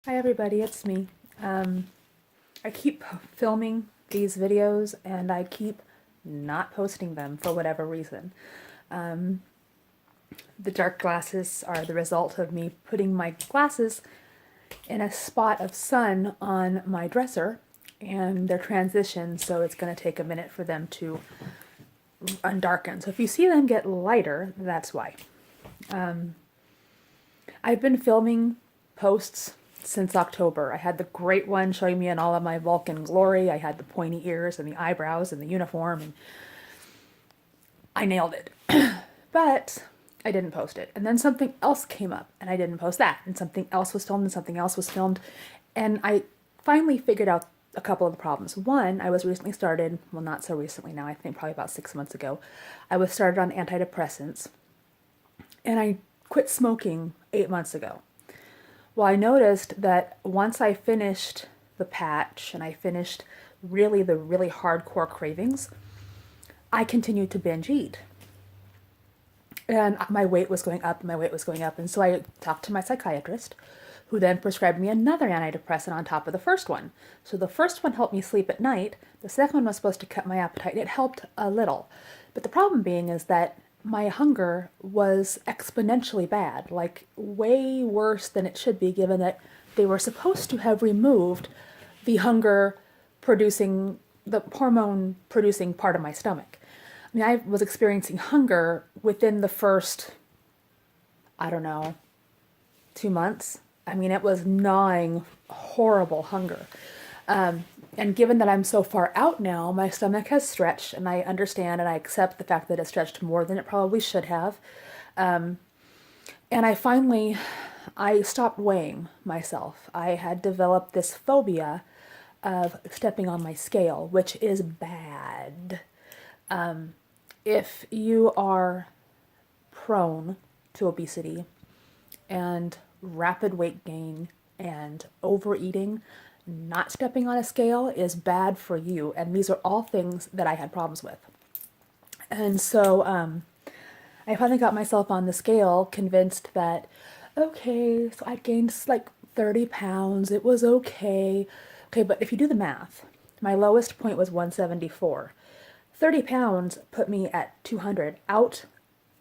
Hi everybody, it's me. I keep filming these videos and I keep not posting them for whatever reason. Um, the dark glasses are the result of me putting my glasses in a spot of sun on my dresser, and they're transitioned, so it's going to take a minute for them to undarken. So if you see them get lighter, that's why. I've been filming posts since October. I had the great one showing me in all of my Vulcan glory. I had the pointy ears and the eyebrows and the uniform, and I nailed it. But I didn't post it. And then something else came up, and I didn't post that. And something else was filmed, and something else was filmed. And I finally figured out a couple of the problems. One, I was recently started, well, not so recently now, I think probably about 6 months ago, I was started on antidepressants. And I quit smoking 8 months ago. Well, I noticed that once I finished the patch and I finished the really hardcore cravings, I continued to binge eat. And my weight was going up and my weight was going up. And so I talked to my psychiatrist, who then prescribed me another antidepressant on top of the first one. So the first one helped me sleep at night. The second one was supposed to cut my appetite. It helped a little. But the problem being is that my hunger was exponentially bad, like way worse than it should be, given that they were supposed to have removed the the hormone producing part of my stomach. I mean, I was experiencing hunger within the first, I don't know, 2 months. I mean, it was gnawing, horrible hunger. And given that I'm so far out now, my stomach has stretched, and I understand and I accept the fact that it stretched more than it probably should have. And I stopped weighing myself. I had developed this phobia of stepping on my scale, which is bad. If you are prone to obesity and rapid weight gain and overeating, not stepping on a scale is bad for you. And these are all things that I had problems with. And so I finally got myself on the scale, convinced that, okay, so I gained like 30 pounds. It was okay. Okay, but if you do the math, my lowest point was 174. 30 pounds put me at 200, out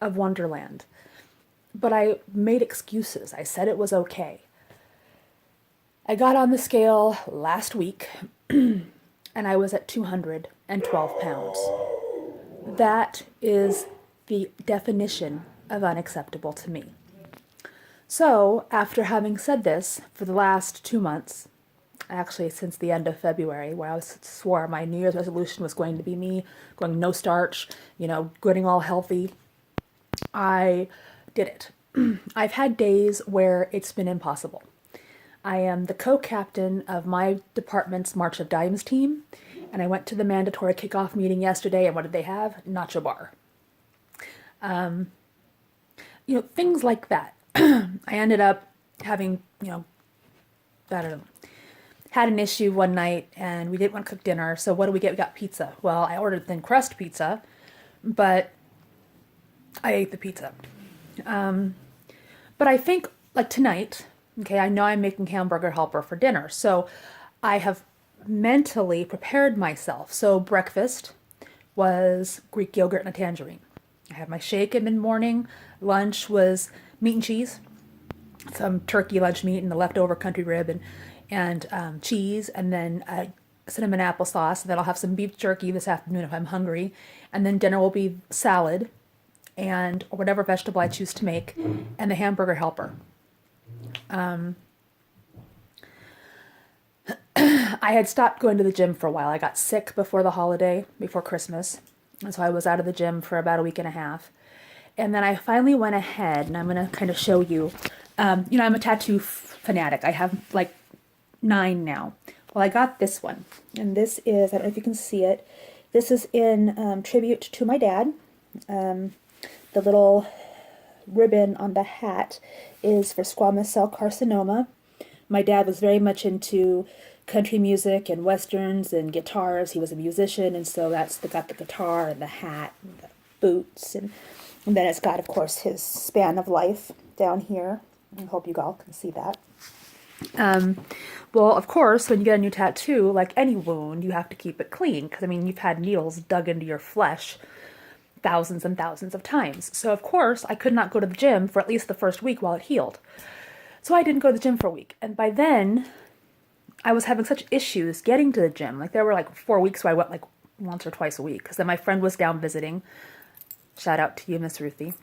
of Wonderland. But I made excuses. I said it was okay. I got on the scale last week and I was at 212 pounds. That is the definition of unacceptable to me. So, after having said this for the last 2 months, actually since the end of February, where I swore my New Year's resolution was going to be me going no starch, getting all healthy, I did it. I've had days where it's been impossible. I am the co-captain of my department's March of Dimes team, and I went to the mandatory kickoff meeting yesterday, and what did they have? Nacho bar. Things like that. I ended up having, I don't know, had an issue one night, and we didn't want to cook dinner, so what do we get? We got pizza. Well, I ordered thin crust pizza, but I ate the pizza. But I think, like tonight, okay, I know I'm making hamburger helper for dinner, so I have mentally prepared myself. So breakfast was Greek yogurt and a tangerine. I had my shake in the morning. Lunch was meat and cheese, some turkey lunch meat and the leftover country rib and cheese, and then cinnamon applesauce. And then I'll have some beef jerky this afternoon if I'm hungry. And then dinner will be salad and or whatever vegetable I choose to make, and the hamburger helper. I had stopped going to the gym for a while. I got sick before the holiday, before Christmas, and so I was out of the gym for about a week and a half. And then I finally went ahead, and I'm going to kind of show you. I'm a tattoo fanatic. I have like 9 now. Well, I got this one, and this is, I don't know if you can see it, this is in tribute to my dad. The little ribbon on the hat is for squamous cell carcinoma. My dad was very much into country music and westerns and guitars. He was a musician, and so got the guitar and the hat and the boots, and then it's got, of course, his span of life down here. I hope you all can see that. Well, of course, when you get a new tattoo, like any wound, you have to keep it clean because, I mean, you've had needles dug into your flesh thousands and thousands of times. So, of course, I could not go to the gym for at least the first week while it healed. So, I didn't go to the gym for a week. And by then, I was having such issues getting to the gym. Like, there were like 4 weeks where I went like once or twice a week because then my friend was down visiting. Shout out to you, Miss Ruthie.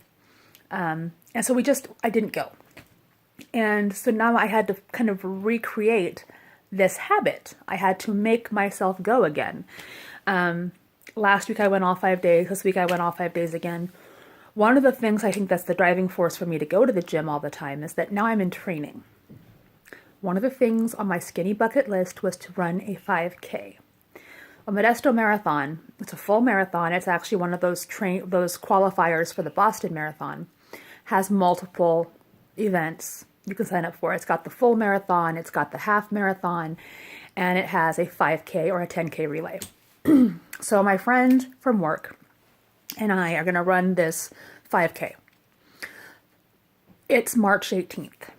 And so I didn't go. And so now I had to kind of recreate this habit. I had to make myself go again. Last week I went all 5 days. This week I went all 5 days again. One of the things I think that's the driving force for me to go to the gym all the time is that now I'm in training. One of the things on my skinny bucket list was to run a 5K. A Modesto Marathon, it's a full marathon. It's actually one of those qualifiers for the Boston Marathon. Has multiple events you can sign up for. It's got the full marathon, it's got the half marathon, and it has a 5K or a 10K relay. So my friend from work and I are going to run this 5K. It's March 18th.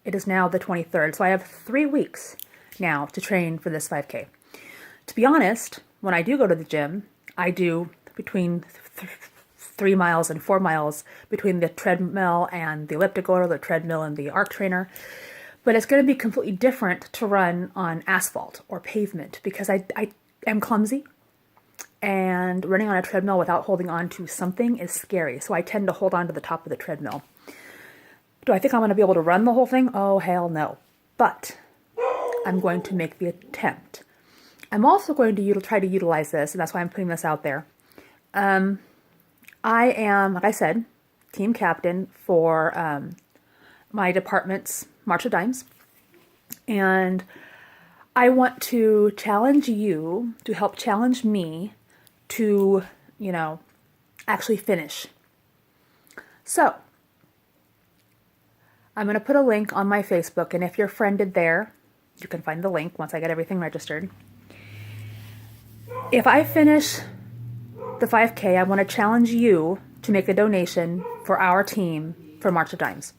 It is now the 23rd, so I have 3 weeks now to train for this 5K. To be honest, when I do go to the gym, I do between 3 miles and 4 miles between the treadmill and the elliptical, or the treadmill and the arc trainer. But it's going to be completely different to run on asphalt or pavement because I am clumsy, and running on a treadmill without holding on to something is scary. So I tend to hold on to the top of the treadmill. Do I think I'm going to be able to run the whole thing? Oh, hell no. But I'm going to make the attempt. I'm also going to try to utilize this, and that's why I'm putting this out there. I am, like I said, team captain for my department's March of Dimes. And I want to challenge you to help challenge me to, actually finish. So, I'm going to put a link on my Facebook, and if you're friended there, you can find the link once I get everything registered. If I finish the 5K, I want to challenge you to make a donation for our team for March of Dimes.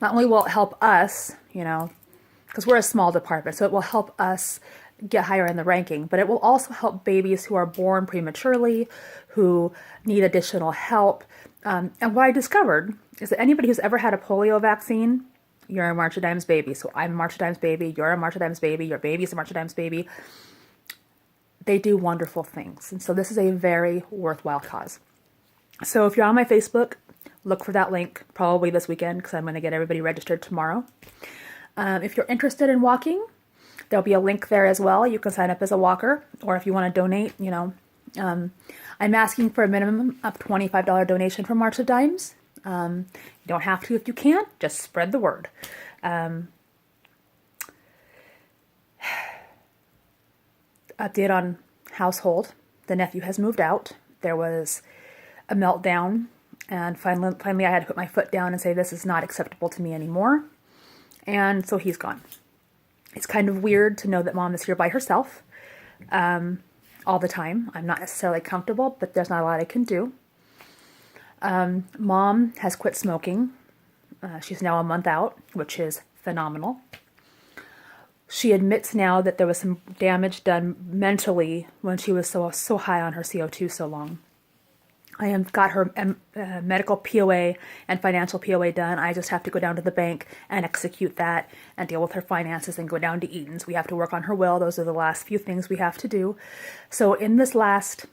Not only will it help us, because we're a small department, so it will help us get higher in the ranking, but it will also help babies who are born prematurely, who need additional help. And what I discovered is that anybody who's ever had a polio vaccine, you're a March of Dimes baby. So I'm a March of Dimes baby, you're a March of Dimes baby, your baby's a March of Dimes baby. They do wonderful things. And so this is a very worthwhile cause. So if you're on my Facebook, look for that link probably this weekend because I'm going to get everybody registered tomorrow. If you're interested in walking, there'll be a link there as well. You can sign up as a walker, or if you want to donate, I'm asking for a minimum of $25 donation for March of Dimes. You don't have to if you can't, just spread the word. Update on household. The nephew has moved out. There was a meltdown, and finally I had to put my foot down and say this is not acceptable to me anymore. And so he's gone. It's kind of weird to know that mom is here by herself all the time. I'm not necessarily comfortable, but there's not a lot I can do. Mom has quit smoking. She's now a month out, which is phenomenal. She admits now that there was some damage done mentally when she was so high on her CO2 so long. I have got her medical POA and financial POA done. I just have to go down to the bank and execute that and deal with her finances and go down to Eaton's. We have to work on her will. Those are the last few things we have to do. So in this last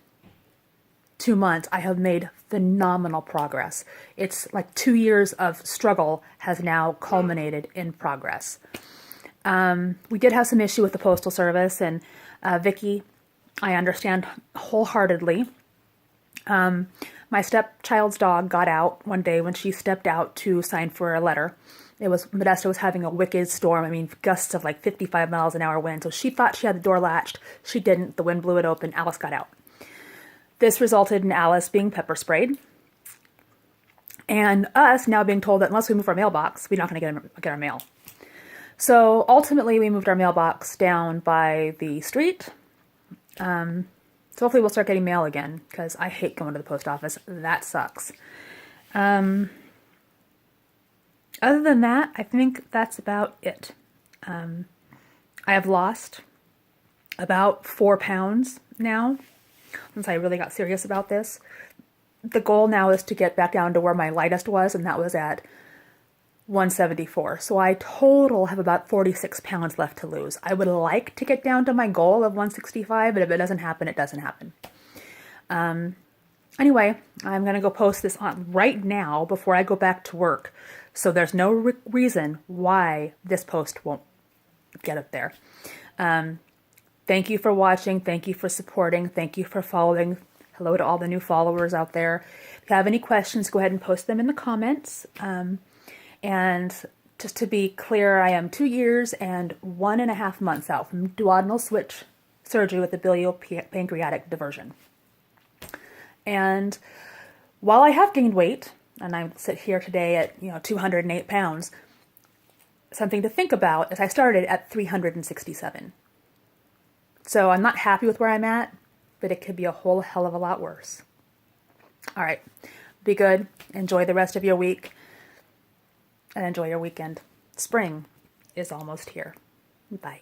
2 months, I have made phenomenal progress. It's like 2 years of struggle has now culminated in progress. We did have some issue with the Postal Service, and Vicky, I understand wholeheartedly. My stepchild's dog got out one day when she stepped out to sign for a letter. Modesto was having a wicked storm. I mean, gusts of like 55 miles an hour wind. So she thought she had the door latched. She didn't. The wind blew it open. Alice got out. This resulted in Alice being pepper sprayed. And us now being told that unless we move our mailbox, we're not going to get our mail. So ultimately, we moved our mailbox down by the street. So hopefully we'll start getting mail again, because I hate going to the post office. That sucks. Other than that, I think that's about it. I have lost about 4 pounds now since I really got serious about this. The goal now is to get back down to where my lightest was, and that was at 174. So I total have about 46 pounds left to lose. I would like to get down to my goal of 165, but if it doesn't happen, it doesn't happen. Anyway, I'm going to go post this on right now before I go back to work. So there's no reason why this post won't get up there. Thank you for watching. Thank you for supporting. Thank you for following. Hello to all the new followers out there. If you have any questions, go ahead and post them in the comments. And just to be clear, I am 2 years and 1.5 months out from duodenal switch surgery with the biliopancreatic diversion. And while I have gained weight, and I sit here today at 208 pounds, something to think about is I started at 367. So I'm not happy with where I'm at, but it could be a whole hell of a lot worse. All right, be good. Enjoy the rest of your week, and enjoy your weekend. Spring is almost here. Bye.